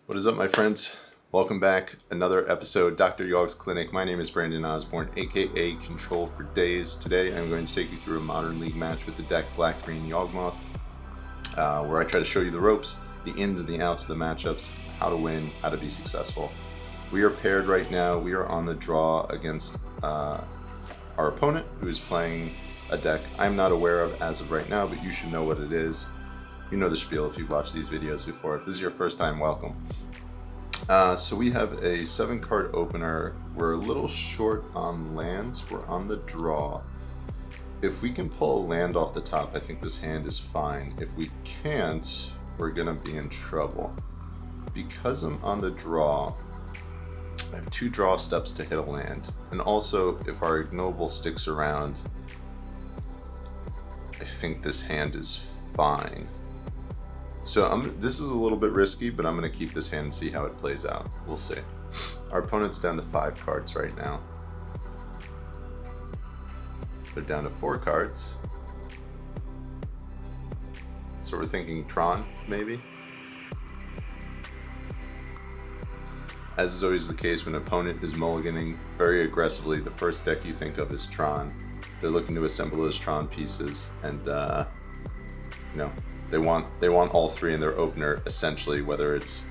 What is up, my friends? Welcome back. Another episode, Dr. Yawg's Clinic. My name is Brandon Osborne, aka Control4Daze. Today I'm going to take you through a Modern League match with the deck Black-Green Yawgmoth, where I try to show you the ropes, the ins and the outs of the matchups, how to win, how to be successful. We are paired right now. We are on the draw against our opponent, who is playing a deck I'm not aware of as of right now, but you should know what it is. You know the spiel if you've watched these videos before. If this is your first time, welcome. So we have a 7-card opener. We're a little short on lands. We're on the draw. If we can pull a land off the top, I think this hand is fine. If we can't, we're gonna be in trouble. Because I'm on the draw, I have 2 draw steps to hit a land. And also, if our ignoble sticks around, I think this hand is fine. So this is a little bit risky, but I'm going to keep this hand and see how it plays out. We'll see. Our opponent's down to 5 cards right now. They're down to 4 cards. So we're thinking Tron, maybe? As is always the case when an opponent is mulliganing very aggressively, the first deck you think of is Tron. They're looking to assemble those Tron pieces, and you know, they want all 3 in their opener, essentially, whether it's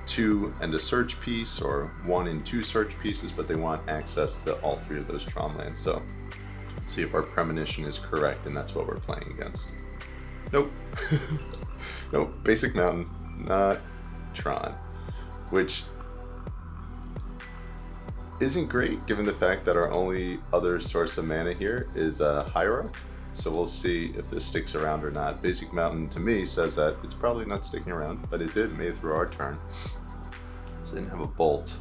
2 and a search piece or 1 and 2 search pieces, but they want access to all 3 of those Tron lands. So let's see if our premonition is correct, and that's what we're playing against. Nope. Nope, basic mountain, not Tron, which isn't great given the fact that our only other source of mana here is a Hierarch. So we'll see if this sticks around or not. Basic Mountain to me says that it's probably not sticking around, but it did, made it through our turn. So they didn't have a Bolt.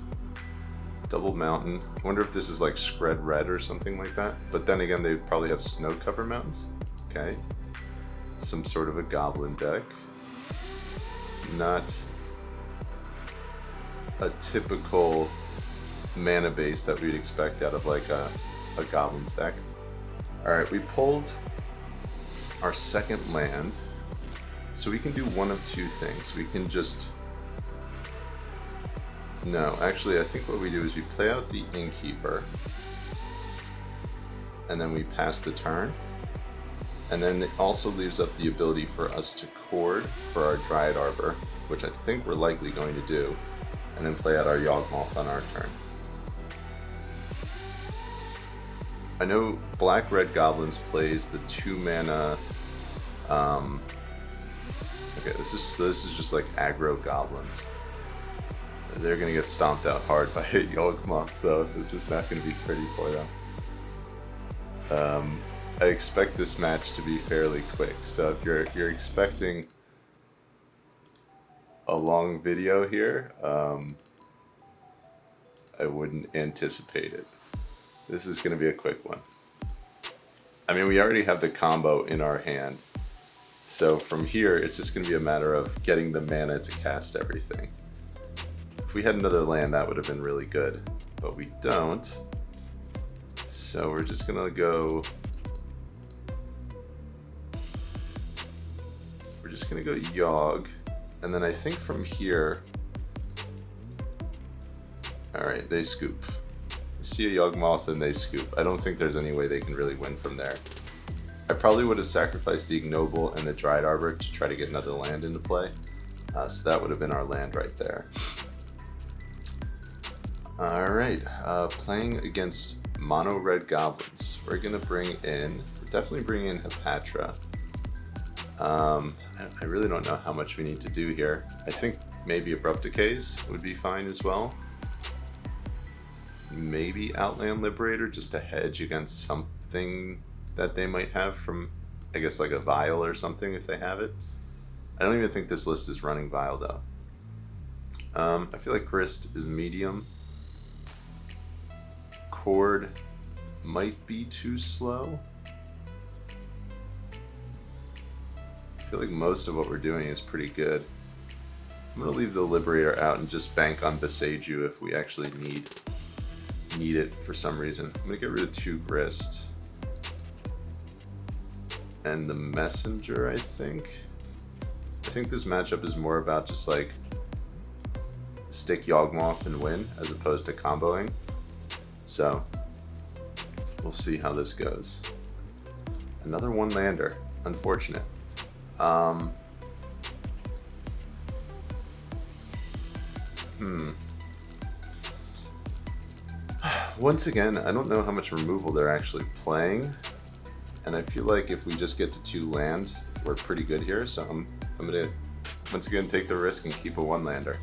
Double Mountain. I wonder if this is like Scred Red or something like that. But then again, they probably have Snow Cover Mountains. Okay. Some sort of a Goblin deck. Not a typical mana base that we'd expect out of like a Goblins deck. Alright, we pulled our second land, so we can do one of 2 things. We can just... No, actually I think what we do is we play out the Innkeeper, and then we pass the turn, and then it also leaves up the ability for us to chord for our Dryad Arbor, which I think we're likely going to do, and then play out our Yawgmoth on our turn. I know Black-Red Goblins plays the 2-mana. Okay, this is just like aggro goblins. They're gonna get stomped out hard by a Yawgmoth, though. This is not gonna be pretty for them. I expect this match to be fairly quick. So if you're expecting a long video here, I wouldn't anticipate it. This is going to be a quick one. I mean, we already have the combo in our hand. So from here, it's just going to be a matter of getting the mana to cast everything. If we had another land, that would have been really good. But we don't. So we're just going to go... We're just going to go Yawg. And then I think from here... Alright, they scoop. See a Yawgmoth and they scoop. I don't think there's any way they can really win from there. I probably would have sacrificed the Ignoble and the Dryad Arbor to try to get another land into play. So that would have been our land right there. Alright, playing against Mono-Red Goblins. We're definitely bring in Hepatra. I really don't know how much we need to do here. I think maybe Abrupt Decays would be fine as well. Maybe Outland Liberator just to hedge against something that they might have from, I guess, like a Vial or something if they have it. I don't even think this list is running Vial though. I feel like Grist is medium. Chord might be too slow. I feel like most of what we're doing is pretty good. I'm going to leave the Liberator out and just bank on Beseiju if we actually need it for some reason. I'm going to get rid of 2 Grist. And the Messenger, I think. I think this matchup is more about just like stick Yawgmoth and win as opposed to comboing. So we'll see how this goes. Another one lander, unfortunate. Once again, I don't know how much removal they're actually playing, and I feel like if we just get to 2 land, we're pretty good here. So I'm gonna once again take the risk and keep a 1-lander.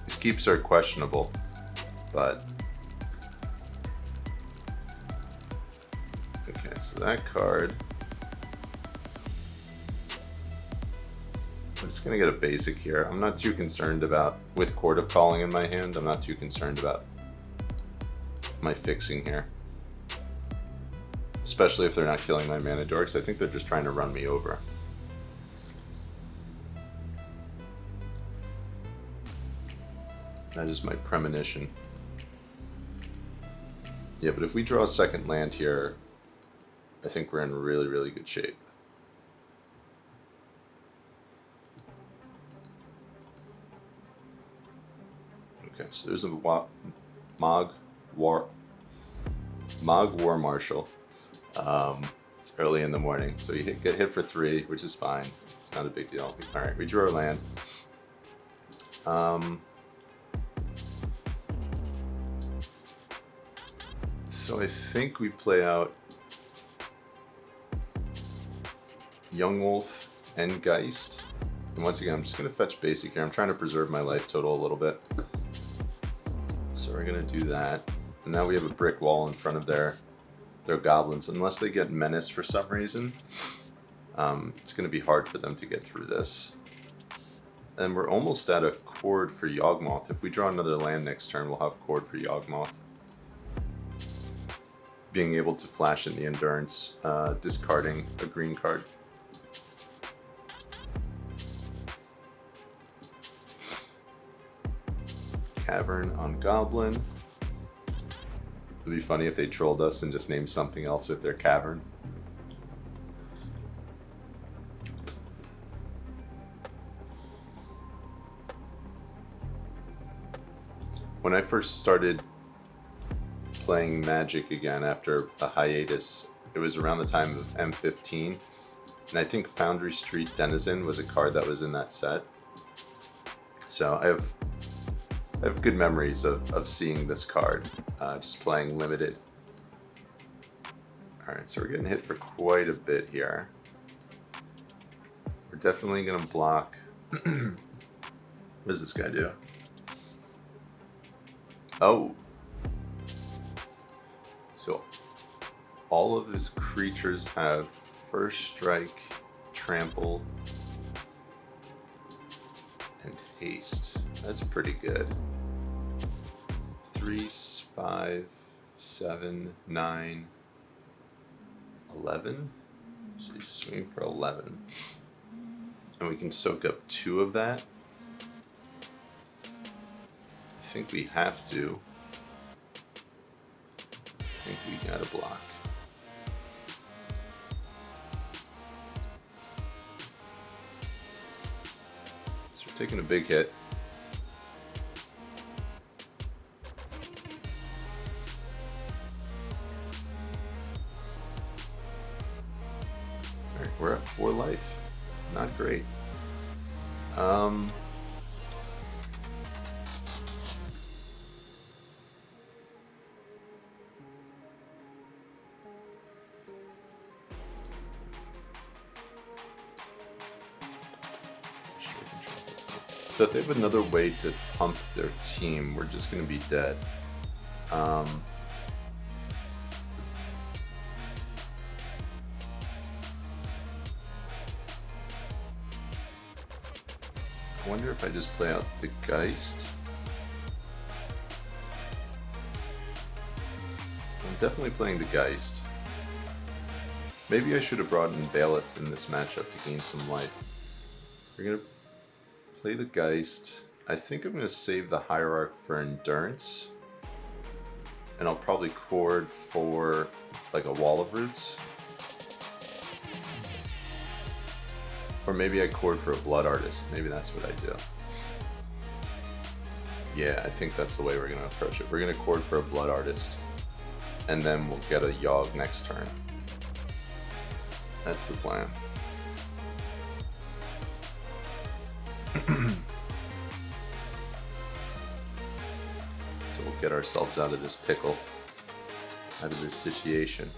These keeps are questionable, but okay. So that card, I'm just gonna get a basic here. I'm not too concerned about, with Court of Calling in my hand, I'm not too concerned about my fixing here. Especially if they're not killing my mana dorks. I think they're just trying to run me over. That is my premonition. Yeah, but if we draw a second land here, I think we're in really, really good shape. Okay, so there's a Mog War Marshal. It's early in the morning, so you get hit for 3, which is fine. It's not a big deal. All right, we drew our land. So I think we play out Yawgmoth and Geist. And once again, I'm just going to fetch basic here. I'm trying to preserve my life total a little bit. So we're going to do that. And now we have a brick wall in front of their goblins. Unless they get Menace for some reason, it's going to be hard for them to get through this. And we're almost at a chord for Yawgmoth. If we draw another land next turn, we'll have chord for Yawgmoth. Being able to flash in the Endurance, discarding a green card. Cavern on Goblin. It'd be funny if they trolled us and just named something else with their Cavern. When I first started playing Magic again after a hiatus, it was around the time of M15, and I think Foundry Street Denizen was a card that was in that set. So I have good memories of seeing this card, just playing limited. Alright, so we're getting hit for quite a bit here. We're definitely going to block. What does this guy do? Oh! So all of his creatures have First Strike, Trample, and Haste. That's pretty good. 3, 5, 7, 9, 11. So he's swinging for 11. And we can soak up 2 of that. I think we have to. I think we gotta block. So we're taking a big hit. Alright, we're at 4 life. Not great. So if they have another way to pump their team, we're just going to be dead. I wonder if I just play out the Geist. I'm definitely playing the Geist. Maybe I should have brought in Bailiff in this matchup to gain some life. We're going to play the Geist. I think I'm going to save the Hierarch for Endurance. And I'll probably chord for like a Wall of Roots. Or maybe I chord for a Blood Artist. Maybe that's what I do. Yeah, I think that's the way we're going to approach it. We're going to chord for a Blood Artist, and then we'll get a Yawg next turn. That's the plan. So we'll get ourselves out of this pickle, out of this situation.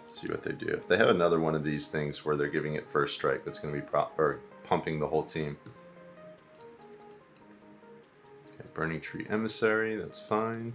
See what they do. If they have another one of these things where they're giving it first strike, that's going to be pumping the whole team. Okay, Burning Tree Emissary, that's fine.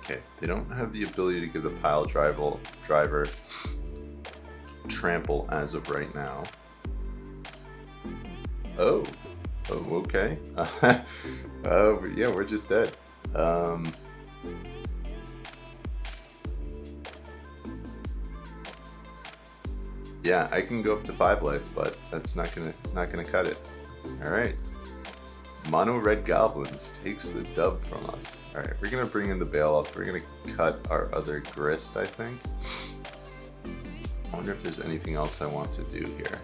Okay, they don't have the ability to give the pile driver trample as of right now. Oh, okay. Yeah, we're just dead. Yeah, I can go up to 5 life, but that's not gonna cut it. All right. Mono-Red Goblins takes the dub from us. Alright, we're going to bring in the Bailoff. We're going to cut our other Grist, I think. I wonder if there's anything else I want to do here.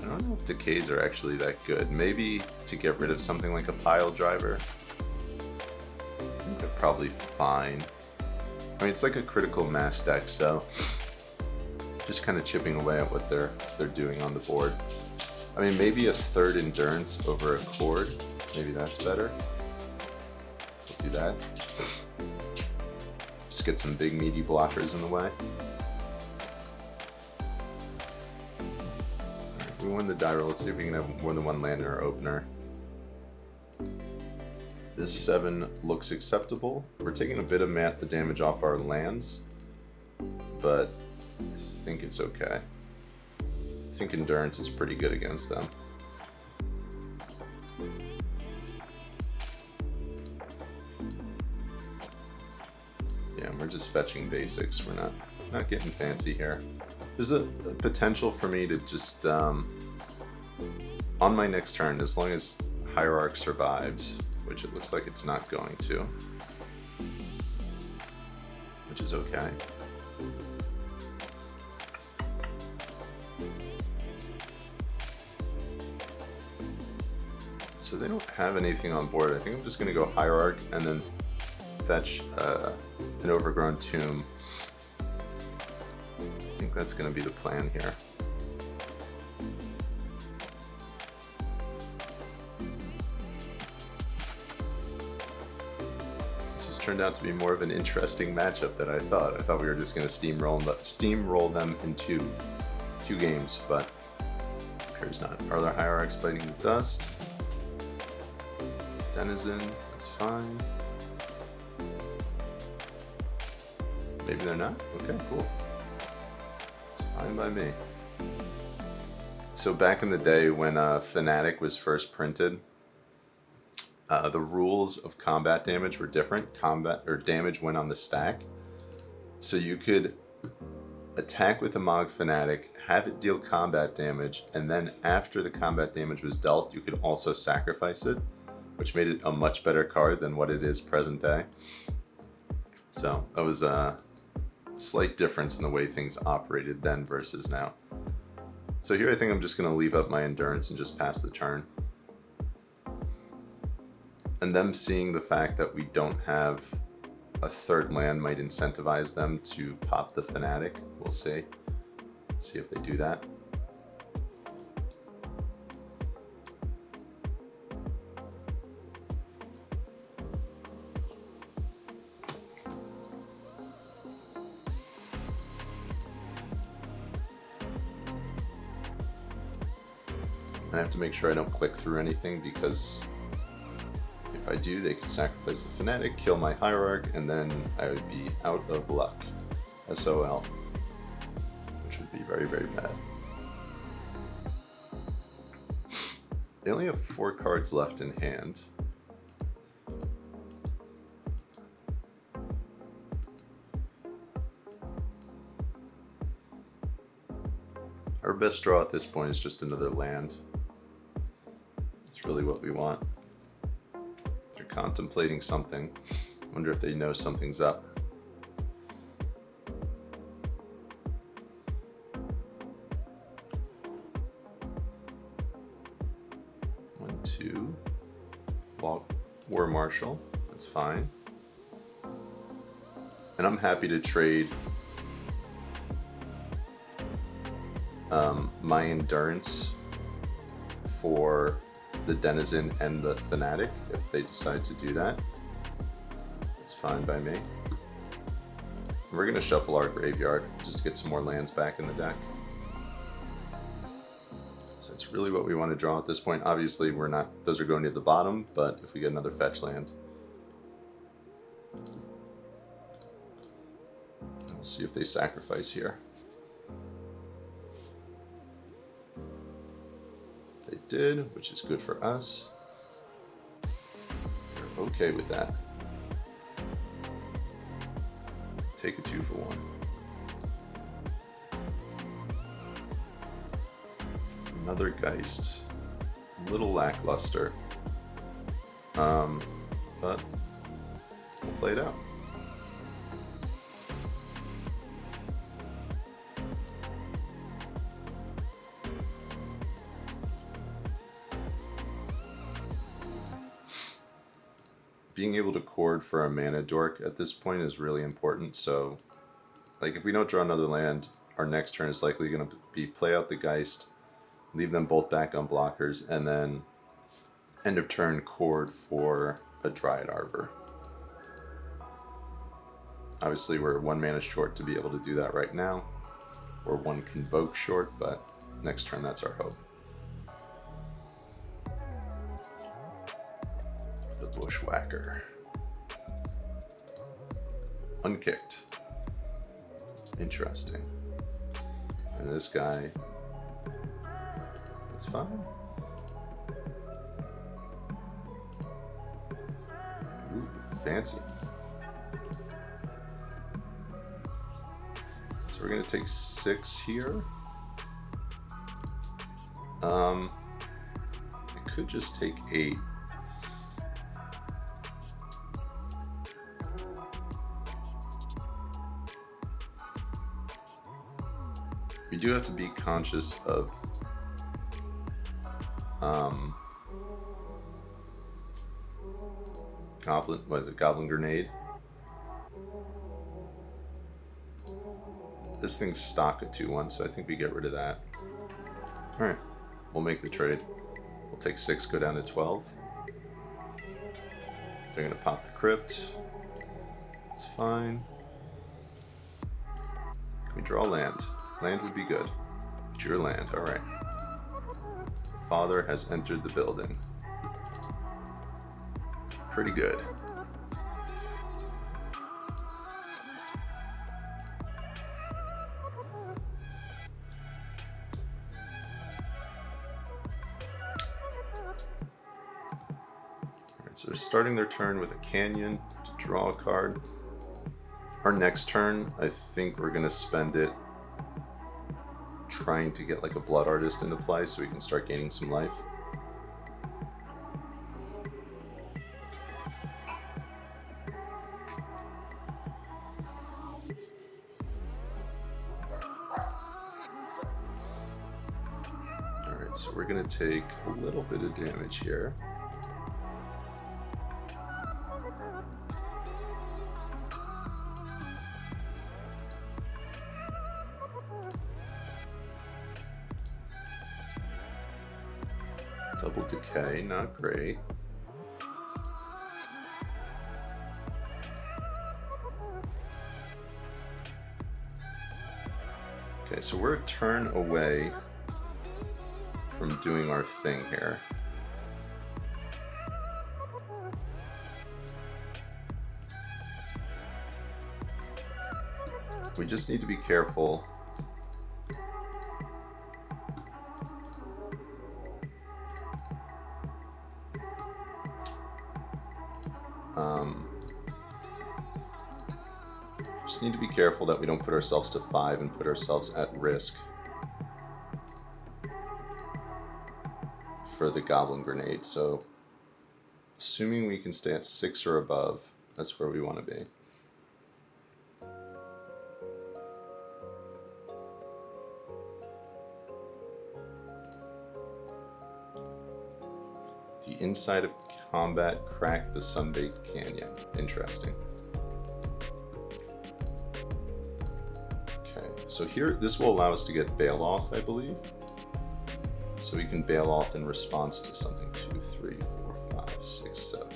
I don't know if decays are actually that good. Maybe to get rid of something like a pile driver. I think they're probably fine. I mean, it's like a critical mass deck, so just kind of chipping away at what they're doing on the board. I mean, maybe a third endurance over a chord. Maybe that's better. We'll do that. Just get some big meaty blockers in the way. Right, we won the die roll. Let's see if we can have more than one land in our opener. This 7 looks acceptable. We're taking a bit of damage off our lands, but I think it's okay. I think endurance is pretty good against them. Yeah, we're just fetching basics. We're not getting fancy here. There's a potential for me to just on my next turn, as long as Hierarch survives, which it looks like it's not going to, which is okay. So they don't have anything on board. I think I'm just going to go Hierarch and then fetch an Overgrown Tomb. I think that's going to be the plan here. This has turned out to be more of an interesting matchup than I thought. I thought we were just going to steamroll them in two games, but appears not. Are there Hierarchs biting the dust? Denizen, that's fine. Maybe they're not? Okay, cool. It's fine by me. So back in the day when Fnatic was first printed, the rules of combat damage were different. Damage went on the stack. So you could attack with a Mog Fnatic, have it deal combat damage, and then after the combat damage was dealt, you could also sacrifice it, which made it a much better card than what it is present day. So that was a slight difference in the way things operated then versus now. So here I think I'm just going to leave up my endurance and just pass the turn. And them seeing the fact that we don't have a third land might incentivize them to pop the Fnatic. We'll see. See if they do that. I have to make sure I don't click through anything, because if I do, they could sacrifice the Fnatic, kill my Hierarch, and then I would be out of luck. SOL. Which would be very, very bad. They only have 4 cards left in hand. Our best draw at this point is just another land. It's really what we want. They're contemplating something. Wonder if they know something's up. War Marshal, that's fine. And I'm happy to trade my Endurance for the Denizen and the Fanatic if they decide to do that. It's fine by me. We're going to shuffle our graveyard just to get some more lands back in the deck. So that's really what we want to draw at this point. Obviously, we're not; those are going to the bottom. But if we get another fetch land, we'll see if they sacrifice here. They did, which is good for us. We're okay with that. Take a 2 for 1. Another Geist. A little lackluster. But we'll play it out. Being able to chord for a mana dork at this point is really important. So, like, if we don't draw another land, our next turn is likely going to be play out the Geist, leave them both back on blockers, and then end of turn chord for a Dryad Arbor. Obviously, we're 1 mana short to be able to do that right now, or 1 Convoke short, but next turn that's our hope. Bushwhacker. Unkicked. Interesting. And this guy, that's fine. Ooh, fancy. So we're gonna take 6 here. I could just take 8. We do have to be conscious of Goblin, what is it, Goblin Grenade? This thing's stock at 2/1, so I think we get rid of that. Alright, we'll make the trade. We'll take 6, go down to 12. They're gonna pop the Crypt. It's fine. Can we draw land? Land would be good. It's your land, alright. Father has entered the building. Pretty good. Alright, so they're starting their turn with a Canyon to draw a card. Our next turn, I think we're going to spend it trying to get like a Blood Artist into play so we can start gaining some life. Alright, so we're going to take a little bit of damage here. Double Decay, not great. Okay, so we're a turn away from doing our thing here. We just need to be careful. Just need to be careful that we don't put ourselves to 5 and put ourselves at risk for the Goblin Grenade. So, assuming we can stay at 6 or above, that's where we want to be. The inside of combat cracked the Sunbaked Canyon. Interesting. Okay, so here, this will allow us to get Bail Off, I believe. So we can Bail Off in response to something. 2, 3, 4, 5, 6, 7.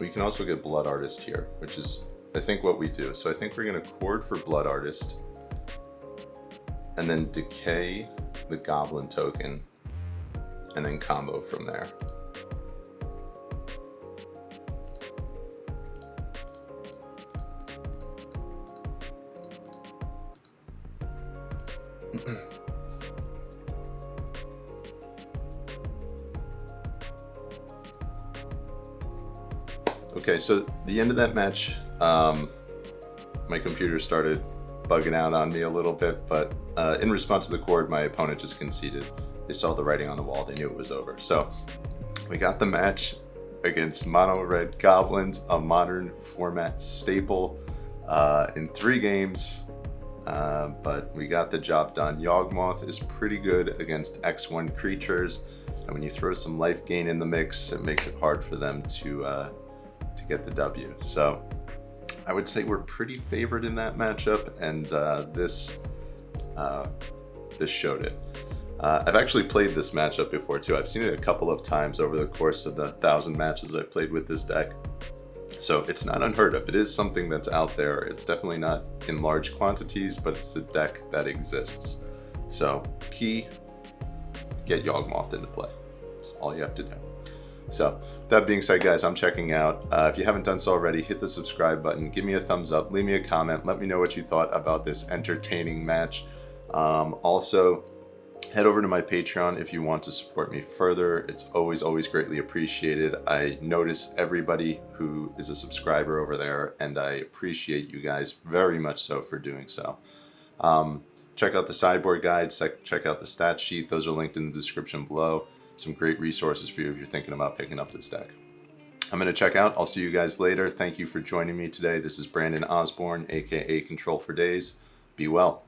We can also get Blood Artist here, which is, I think, what we do. So I think we're going to Chord for Blood Artist, and then decay the Goblin token, and then combo from there. Okay, so the end of that match, my computer started bugging out on me a little bit, but in response to the chord, my opponent just conceded. They saw the writing on the wall, they knew it was over. So we got the match against Mono-Red Goblins, a modern format staple, in 3 games, but we got the job done. Yawgmoth is pretty good against X1 creatures, and when you throw some life gain in the mix, it makes it hard for them to get the W. So I would say we're pretty favored in that matchup, and this showed it. I've actually played this matchup before too. I've seen it a couple of times over the course of the 1,000 matches I've played with this deck. So it's not unheard of. It is something that's out there. It's definitely not in large quantities, but it's a deck that exists. So key, get Yawgmoth into play. That's all you have to do. So that being said, guys, I'm checking out. If you haven't done so already, hit the subscribe button, give me a thumbs up, leave me a comment, let me know what you thought about this entertaining match. Also, head over to my Patreon if you want to support me further. It's always greatly appreciated. I notice everybody who is a subscriber over there, and I appreciate you guys very much so for doing so. Check out the sideboard guide, check out the stat sheet. Those are linked in the description below. Some great resources for you if you're thinking about picking up this deck. I'm going to check out. I'll see you guys later. Thank you for joining me today. This is Brandon Osborne, aka Control4Daze. Be well.